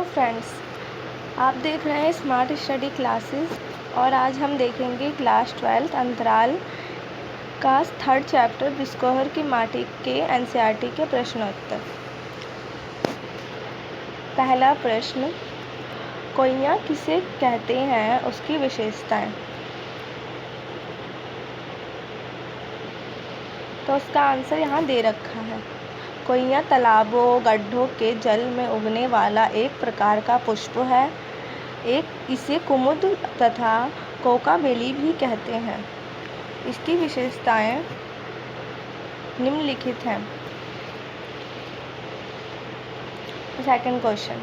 Friends, आप देख रहे हैं स्मार्ट स्टडी क्लासेस और आज हम देखेंगे क्लास 12 अंतराल का 3rd चैप्टर बिस्कोहर की माटी के एनसीईआरटी के प्रश्नोत्तर। पहला प्रश्न, कोइयाँ किसे कहते हैं, उसकी विशेषताएं। तो उसका आंसर यहाँ दे रखा है। कोइयाँ तालाबों गड्ढों के जल में उगने वाला एक प्रकार का पुष्प है। इसे कुमुद तथा कोकाबेली भी कहते हैं। इसकी विशेषताएं निम्नलिखित हैं। सेकंड क्वेश्चन,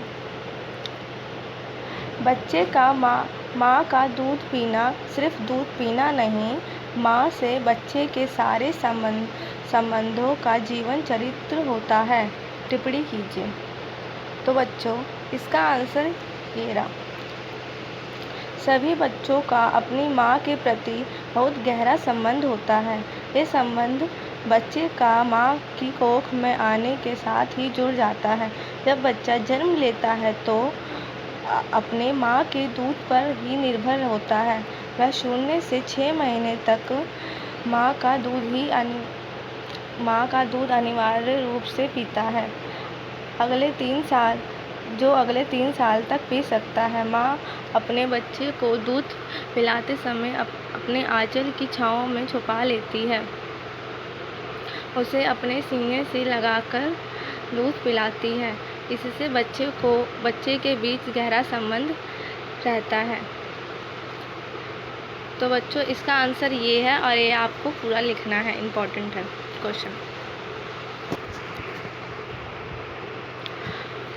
बच्चे का माँ का दूध पीना सिर्फ दूध पीना नहीं, माँ से बच्चे के सारे संबंधों का जीवन चरित्र होता है। टिप्पणी कीजिए। तो बच्चों, इसका आंसर ये रहा। सभी बच्चों का अपनी माँ के प्रति बहुत गहरा संबंध होता है। ये संबंध बच्चे का माँ की कोख में आने के साथ ही जुड़ जाता है। जब बच्चा जन्म लेता है तो अपने माँ के दूध पर ही निर्भर होता है। वह 0 से 6 महीने तक माँ का दूध अनिवार्य रूप से पीता है। अगले 3 साल तक पी सकता है। माँ अपने बच्चे को दूध पिलाते समय अपने आंचल की छाँव में छुपा लेती है। उसे अपने सीने से लगाकर दूध पिलाती है। इससे बच्चे के बीच गहरा संबंध रहता है। तो बच्चों, इसका आंसर ये है और ये आपको पूरा लिखना है, इम्पोर्टेंट है क्वेश्चन।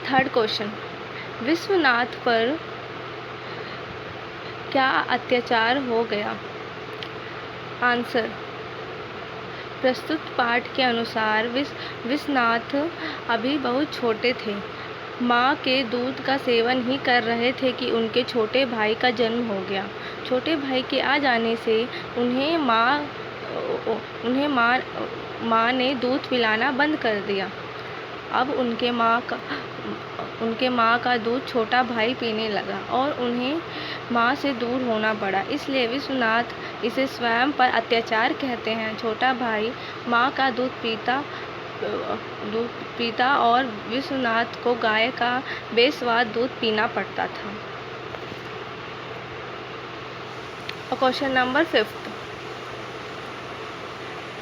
थर्ड क्वेश्चन, विश्वनाथ पर क्या अत्याचार हो गया। आंसर, प्रस्तुत पाठ के अनुसार विश्वनाथ अभी बहुत छोटे थे। माँ के दूध का सेवन ही कर रहे थे कि उनके छोटे भाई का जन्म हो गया। छोटे भाई के आ जाने से उन्हें माँ ने दूध पिलाना बंद कर दिया। अब उनके माँ का दूध छोटा भाई पीने लगा और उन्हें माँ से दूर होना पड़ा। इसलिए विश्वनाथ इसे स्वयं पर अत्याचार कहते हैं। छोटा भाई माँ का दूध पीता और विश्वनाथ को गाय का बेस्वाद दूध पीना पड़ता था। और क्वेश्चन नंबर 5।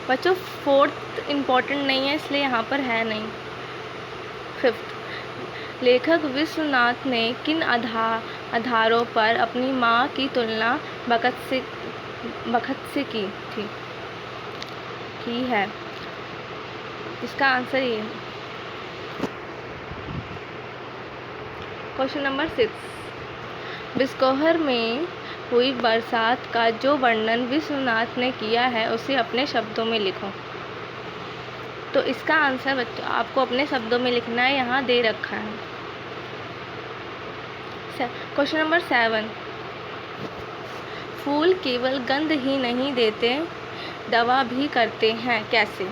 बच्चों, 4th इम्पोर्टेंट नहीं है, इसलिए यहाँ पर है नहीं। 5th, लेखक विश्वनाथ ने किन आधारों पर अपनी माँ की तुलना बखत से की है। इसका आंसर ये है। क्वेश्चन नंबर 6, बिस्कोहर में हुई बरसात का जो वर्णन विश्वनाथ ने किया है उसे अपने शब्दों में लिखो। तो इसका आंसर बच्चों आपको अपने शब्दों में लिखना है, यहाँ दे रखा है। क्वेश्चन नंबर 7, फूल केवल गंध ही नहीं देते, दवा भी करते हैं, कैसे।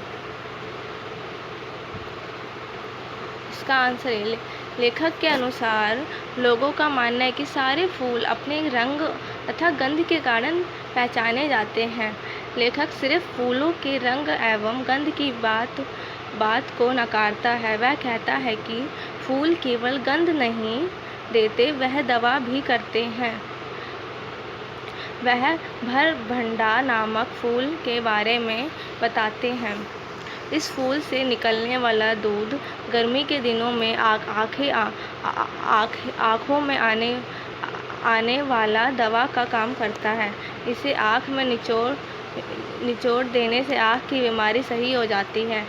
इसका आंसर है, लेखक के अनुसार लोगों का मानना है कि सारे फूल अपने रंग तथा गंध के कारण पहचाने जाते हैं। लेखक सिर्फ फूलों के रंग एवं गंध की बात को नकारता है। वह कहता है कि फूल केवल गंध नहीं देते, वह दवा भी करते हैं। वह भरभंडा नामक फूल के बारे में बताते हैं। इस फूल से निकलने वाला दूध गर्मी के दिनों में आँखों में आने वाला दवा का काम करता है। इसे आँख में निचोड़ देने से आँख की बीमारी सही हो जाती है।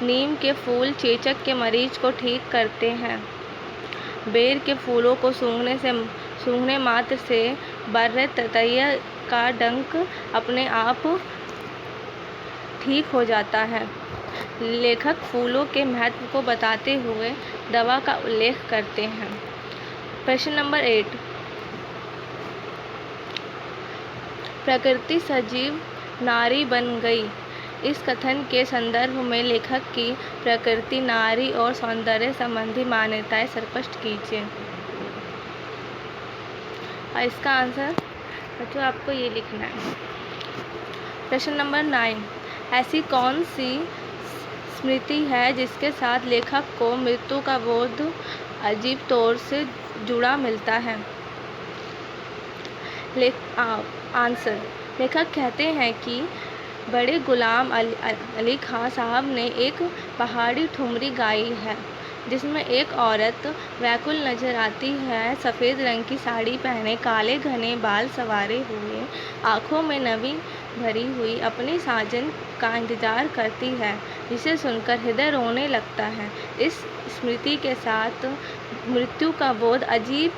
नीम के फूल चेचक के मरीज को ठीक करते हैं। बेर के फूलों को सूंघने मात्र से बर्रे ततैया का डंक अपने आप ठीक हो जाता है। लेखक फूलों के महत्व को बताते हुए दवा का उल्लेख करते हैं। प्रश्न नंबर 8, प्रकृति सजीव नारी बन गई, इस कथन के संदर्भ में लेखक की प्रकृति, नारी और सौंदर्य संबंधी मान्यताएं स्पष्ट कीजिए। और इसका आंसर बच्चों आपको ये लिखना है। प्रश्न नंबर 9, ऐसी कौन सी स्मृति है जिसके साथ लेखक को मृत्यु का बोध अजीब तौर से जुड़ा मिलता है? आंसर, लेखक कहते हैं कि बड़े गुलाम अली खां साहब ने एक पहाड़ी ठुमरी गाई है जिसमें एक औरत व्याकुल नजर आती है, सफ़ेद रंग की साड़ी पहने, काले घने बाल संवारे हुए, आँखों में नमी भरी हुई अपने साजन का इंतजार करती है, जिसे सुनकर हृदय रोने लगता है। इस स्मृति के साथ मृत्यु का बोध अजीब